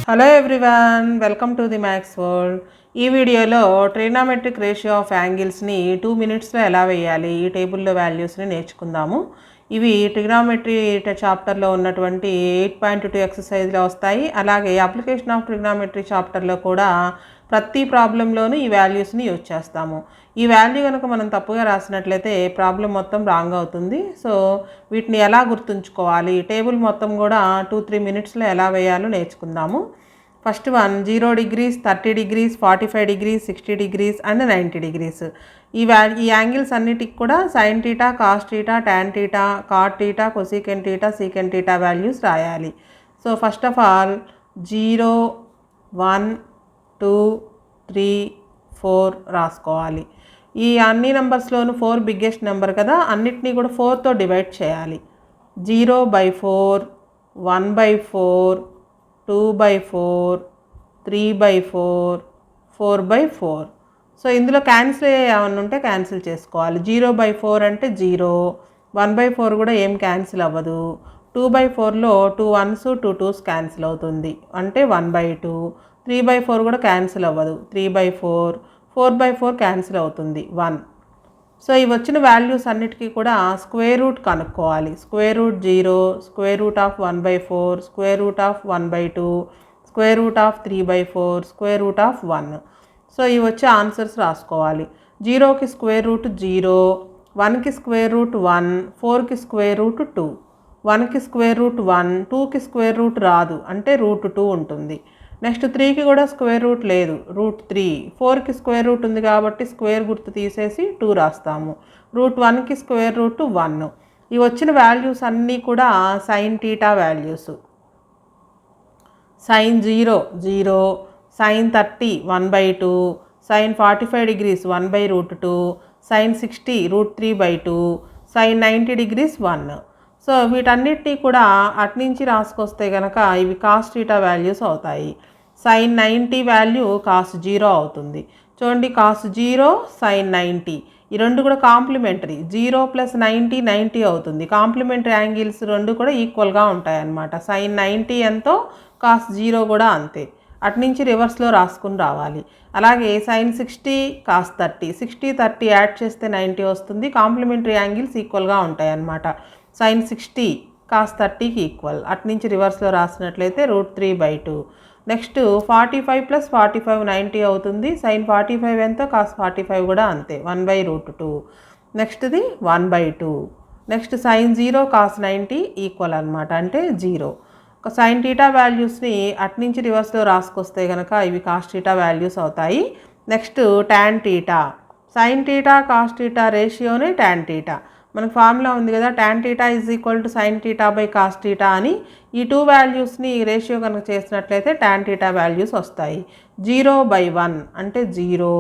Hello everyone, welcome to the maths world. ఈ వీడియోలో trigonometric ratio of యాంగిల్స్ని 2 మినిట్స్లో ఎలా వేయాలి, ఈ టేబుల్లో వాల్యూస్ని నేర్చుకుందాము. ఇవి ట్రిగ్నోమెట్రీ చాప్టర్లో ఉన్నటువంటి 8.2 ఎక్సర్సైజ్లో వస్తాయి. అలాగే అప్లికేషన్ ఆఫ్ ట్రిగ్నోమెట్రీ చాప్టర్లో కూడా ప్రతి ప్రాబ్లంలోనూ ఈ వాల్యూస్ని యూజ్ చేస్తాము. ఈ వాల్యూ కనుక మనం తప్పుగా రాసినట్లయితే ప్రాబ్లం మొత్తం రాంగ్ అవుతుంది. సో వీటిని ఎలా గుర్తుంచుకోవాలి, టేబుల్ మొత్తం కూడా 2-3 మినిట్స్లో ఎలా వేయాలో నేర్చుకుందాము. First one 0 degrees, 30 degrees, 45 degrees, 60 degrees and 90 degrees. ఈ యాంగిల్స్ అన్నిటికి కూడా sine theta, cos theta, tan theta, cot theta, cosecant theta, secant theta values రాయాలి. సో ఫస్ట్ ఆఫ్ ఆల్ 0, 1, 2, 3, 4 రాసుకోవాలి. ఈ అన్ని నెంబర్స్లోనూ 4 బిగ్గెస్ట్ నెంబర్ కదా, అన్నిటినీ కూడా 4తో డివైడ్ చేయాలి. 0/4, 1/4, 2/4, 3/4, 4/4. సో ఇందులో క్యాన్సిల్ ఏమన్నా ఉంటే క్యాన్సిల్ చేసుకోవాలి. 0/4 అంటే 0, 1/4 కూడా ఏం క్యాన్సిల్ అవ్వదు. 2/4లో 2 1s 2 2s క్యాన్సిల్ అవుతుంది అంటే 1/2. 3/4 కూడా క్యాన్సిల్ అవ్వదు, 3/4. 4/4 క్యాన్సిల్ అవుతుంది, 1. సో ఇవి వచ్చిన వాల్యూస్ అన్నిటికీ కూడా స్క్వేర్ రూట్ కనుక్కోవాలి. Square root 0, square root of 1/4, square root of 1/2, square root of 3/4, square root of 1. So ఇవి వచ్చే ఆన్సర్స్ రాసుకోవాలి. 0కి స్క్వేర్ రూట్ 0, 1కి స్క్వేర్ రూట్ 1, 4కి స్క్వేర్ రూట్ 2, 1కి స్క్వేర్ రూట్ 1, 2కి స్క్వేర్ రూట్ రాదు అంటే రూట్ 2 ఉంటుంది. నెక్స్ట్ 3కి కూడా స్క్వేర్ రూట్ లేదు, రూట్ 3. 4కి స్క్వేర్ రూట్ ఉంది కాబట్టి స్క్వేర్ గుర్తు తీసేసి 2 రాస్తాము. రూట్ 1కి స్క్వేర్ రూట్ 1. ఇవి వచ్చిన వాల్యూస్ అన్నీ కూడా sine theta values. Sine 0 0, sine 30 1/2, sine 45 degrees 1/√2, sine 60 √3/2, sine 90 degrees 1. So వీటన్నిటినీ కూడా అట్నుంచి రాసుకొస్తే కనుక ఇవి కాస్ టీటా వాల్యూస్ అవుతాయి. సైన్ 90 వాల్యూ కాస్ 0 అవుతుంది. చూడండి, కాస్ 0, సైన్ 90 ఈ రెండు కూడా కాంప్లిమెంటరీ. 0 + 90 90 అవుతుంది. కాంప్లిమెంటరీ యాంగిల్స్ రెండు కూడా ఈక్వల్గా ఉంటాయి అన్నమాట. సైన్ 90 ఎంతో కాస్ 0 కూడా అంతే. అట్నుంచి రివర్స్లో రాసుకుని రావాలి. అలాగే సైన్ 60 కాస్ 30, 60 30 యాడ్ చేస్తే 90 వస్తుంది. కాంప్లిమెంటరీ యాంగిల్స్ ఈక్వల్గా ఉంటాయి అన్నమాట. సైన్ 60 కాస్ 30కి ఈక్వల్. అట్నుంచి రివర్స్లో రాసినట్లయితే √3/2. నెక్స్ట్ 45 + 45 90 అవుతుంది. సైన్ 45 ఎంతో కాస్ 45 కూడా అంతే, 1/√2. నెక్స్ట్ది 1/2. నెక్స్ట్ సైన్ 0 కాస్ 90 ఈక్వల్ అనమాట, అంటే 0. ఒక సైన్ టీటా వాల్యూస్ని అట్నుంచి రివర్స్లో రాసుకొస్తే కనుక ఇవి కాస్ టీటా వాల్యూస్ అవుతాయి. Next tan theta. Sine theta cos theta రేషియోనే టాన్ టీటా. మనకు ఫార్ములా ఉంది కదా, tan theta = sine theta by cos theta అని. ఈ 2 వాల్యూస్ని రేషియో కనుక చేసినట్లయితే టాన్ టీటా వాల్యూస్ వస్తాయి. 0/1 అంటే 0.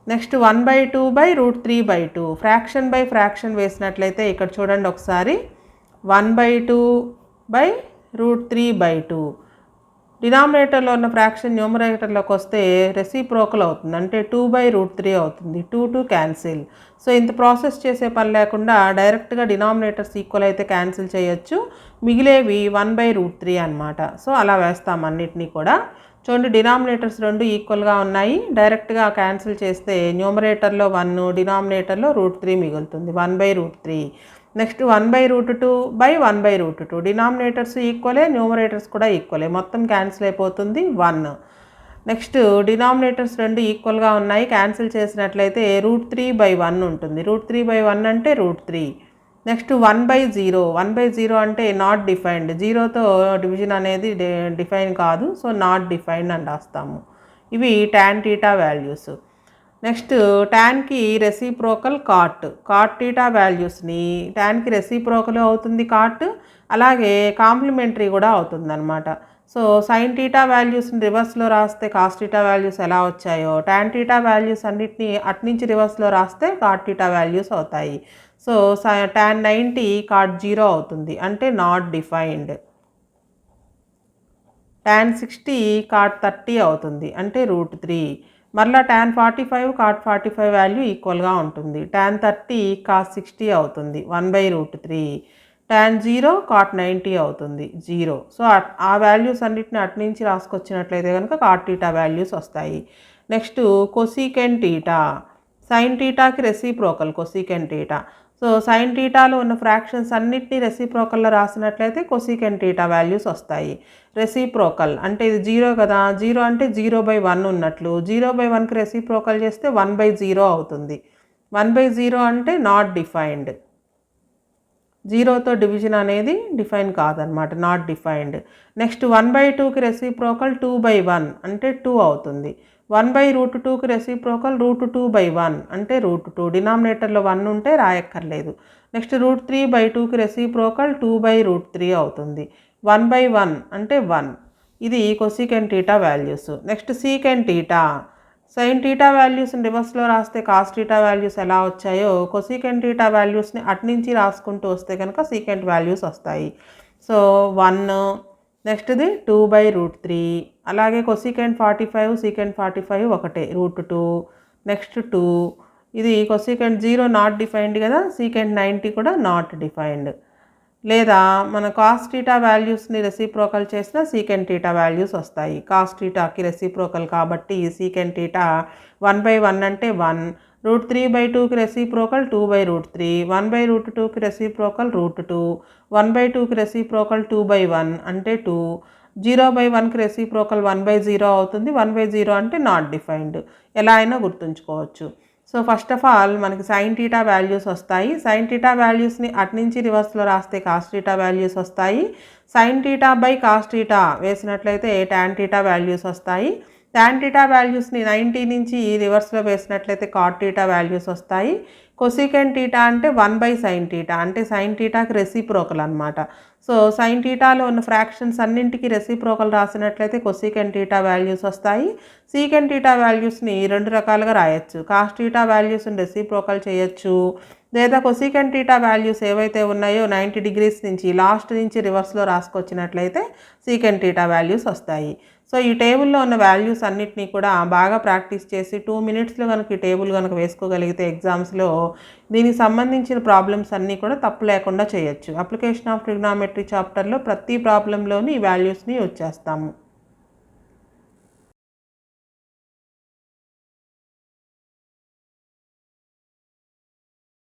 నెక్స్ట్ 1/2/√3/2. ఫ్రాక్షన్ బై ఫ్రాక్షన్ వేసినట్లయితే ఇక్కడ చూడండి ఒకసారి, 1/2/√3/2. డినామినేటర్లో ఉన్న ఫ్రాక్షన్ న్యూమరేటర్లోకి వస్తే రెసిప్రోకల్ అవుతుంది, అంటే 2/√3 అవుతుంది. 2 2 క్యాన్సిల్. సో ఇంత ప్రాసెస్ చేసే పని లేకుండా డైరెక్ట్గా డినామినేటర్స్ ఈక్వల్ అయితే క్యాన్సిల్ చేయొచ్చు. మిగిలేవి 1/√3 అనమాట. సో అలా వేస్తాం అన్నిటినీ కూడా. చూడండి, డినామినేటర్స్ రెండు ఈక్వల్గా ఉన్నాయి. డైరెక్ట్గా క్యాన్సిల్ చేస్తే న్యూమరేటర్లో 1, డినామినేటర్లో √3 మిగులుతుంది, 1/√3. నెక్స్ట్ 1/√2/1/√2. డినామినేటర్స్ ఈక్వలే, న్యూమరేటర్స్ కూడా ఈక్వలే, మొత్తం క్యాన్సిల్ అయిపోతుంది, 1. నెక్స్ట్ డినామినేటర్స్ రెండు ఈక్వల్గా ఉన్నాయి. క్యాన్సిల్ చేసినట్లయితే √3/1 ఉంటుంది. √3/1 అంటే √3. నెక్స్ట్ 1/0. 1/0 అంటే నాట్ డిఫైన్డ్. 0తో డివిజన్ అనేది డిఫైన్ కాదు, సో నాట్ డిఫైన్డ్ అని రాస్తాము. ఇవి టాన్ టీటా వాల్యూస్. నెక్స్ట్ టాన్కి రెసిప్రోకల్ కాట్. కాట్ టీటా వాల్యూస్ని టాన్కి రెసిప్రోకల్ అవుతుంది కాట్, అలాగే కాంప్లిమెంటరీ కూడా అవుతుంది అనమాట. సో సైన్ టీటా వాల్యూస్ని రివర్స్లో రాస్తే కాస్ టీటా వాల్యూస్ ఎలా వచ్చాయో, టాన్ టీటా వాల్యూస్ అన్నిటిని అట్నుంచి రివర్స్లో రాస్తే కాట్ టీటా వాల్యూస్ అవుతాయి. సో టాన్ 90 కాట్ 0 అవుతుంది, అంటే నాట్ డిఫైన్డ్. టాన్ 60 కాట్ 30 అవుతుంది, అంటే √3. మరలా టాన్ 45 కాట్ 45 వాల్యూ ఈక్వల్గా ఉంటుంది. టాన్ 30 కాస్ 60 అవుతుంది, 1/√3. tan 0 cot 90 అవుతుంది 0. సో ఆ వాల్యూస్ అన్నిటిని అటు నుంచి రాసుకొచ్చినట్లయితే కనుక cot θ వాల్యూస్ వస్తాయి. నెక్స్ట్ కొసీకెంట్ థీటా, సైన్ థీటాకి reciprocal cosecant theta. So sine థీటాలో ఉన్న ఫ్రాక్షన్స్ అన్నిటినీ రెసిప్రోకల్లో రాసినట్లయితే కొసీకెంట్ థీటా వాల్యూస్ వస్తాయి. రెసిప్రోకల్ అంటే ఇది 0 కదా, 0 అంటే 0/1 ఉన్నట్లు, 0/1కి రెసిప్రోకల్ చేస్తే 1/0 అవుతుంది. 1/0 అంటే నాట్ డిఫైన్డ్, 0తో డివిజన్ అనేది డిఫైన్ కాదనమాట, నాట్ డిఫైన్డ్. నెక్స్ట్ 1/2కి రెసిప్రోకల్ 2/1 అంటే 2 అవుతుంది. 1/√2కి రెసిప్రోకల్ √2/1 అంటే √2, డినామినేటర్లో 1 ఉంటే రాయక్కర్లేదు. నెక్స్ట్ √3/2కి రెసిప్రోకల్ 2/√3 అవుతుంది. 1/1 అంటే 1. ఇది cosecant theta values. Next secant theta, sine theta వాల్యూస్ని రివర్స్లో రాస్తే కాస్ థీటా వాల్యూస్ ఎలా వచ్చాయో కొసీకెంట్ థీటా వాల్యూస్ని అటు నుంచి రాసుకుంటూ వస్తే కనుక సీకెంట్ వాల్యూస్ వస్తాయి. సో 1, నెక్స్ట్ది 2/√3, అలాగే కొసీకెంట్ 45 సీకెంట్ 45 ఒకటే √2, నెక్స్ట్ 2. ఇది కొసీకెంట్ 0 నాట్ డిఫైన్డ్ కదా, సీకెంట్ 90 కూడా నాట్ డిఫైన్డ్. లేదా మన కాస్ థీటా వాల్యూస్ని రెసిప్రోకల్ చేసిన సీకెంట్ థీటా వాల్యూస్ వస్తాయి. కాస్ థీటాకి రెసిప్రోకల్ కాబట్టి సీకెంట్ థీటా 1/1 అంటే 1, √3/2కి రెసిప్రోకల్ 2/√3, 1/√2కి రెసిప్రోకల్ √2, 1/2కి రెసిప్రోకల్ 2/1 అంటే 2, 0/1కి రెసిప్రోకల్ 1/0 అవుతుంది. 1/0 అంటే నాట్ డిఫైన్డ్. ఎలా అయినా గుర్తుంచుకోవచ్చు. సో ఫస్ట్ ఆఫ్ ఆల్ మనకి సైన్ థీటా వాల్యూస్ వస్తాయి. సైన్ థీటా వాల్యూస్ని అటు నుంచి రివర్స్లో రాస్తే కాస్ థీటా వాల్యూస్ వస్తాయి. Sine theta by cos theta వేసినట్లయితే టాన్ థీటా వాల్యూస్ వస్తాయి. టాన్ థీటా వాల్యూస్ని 90 నుంచి రివర్స్లో వేసినట్లయితే కాట్ థీటా వాల్యూస్ వస్తాయి. కొసీకెంట్ థీటా అంటే 1/sin థీటా అంటే సైన్ థీటాకి రెసిప్రోకల్ అనమాట. సో సైన్ థీటాలో ఉన్న ఫ్రాక్షన్స్ అన్నింటికి రెసిప్రోకల్ రాసినట్లయితే కొసీకెంట్ థీటా వాల్యూస్ వస్తాయి. సీకెంట్ థీటా వాల్యూస్ని 2 రకాలుగా రాయొచ్చు. కాస్ థీటా వాల్యూస్ని రెసిప్రోకల్ చేయొచ్చు, లేదా కొసీకెంట్ థీటా వాల్యూస్ ఏవైతే ఉన్నాయో 90 డిగ్రీస్ నుంచి లాస్ట్ నుంచి రివర్స్లో రాసుకొచ్చినట్లయితే సీకెంట్ థీటా వాల్యూస్ వస్తాయి. సో ఈ టేబుల్లో ఉన్న వాల్యూస్ అన్నిటినీ కూడా బాగా ప్రాక్టీస్ చేసి 2 మినిట్స్లో కనుక ఈ టేబుల్ కనుక వేసుకోగలిగితే ఎగ్జామ్స్లో దీనికి సంబంధించిన ప్రాబ్లమ్స్ అన్నీ కూడా తప్పు లేకుండా చేయొచ్చు. అప్లికేషన్ ఆఫ్ ట్రిగ్నామెట్రీ చాప్టర్లో ప్రతి ప్రాబ్లంలోని ఈ వాల్యూస్ని యూజ్ చేస్తాము.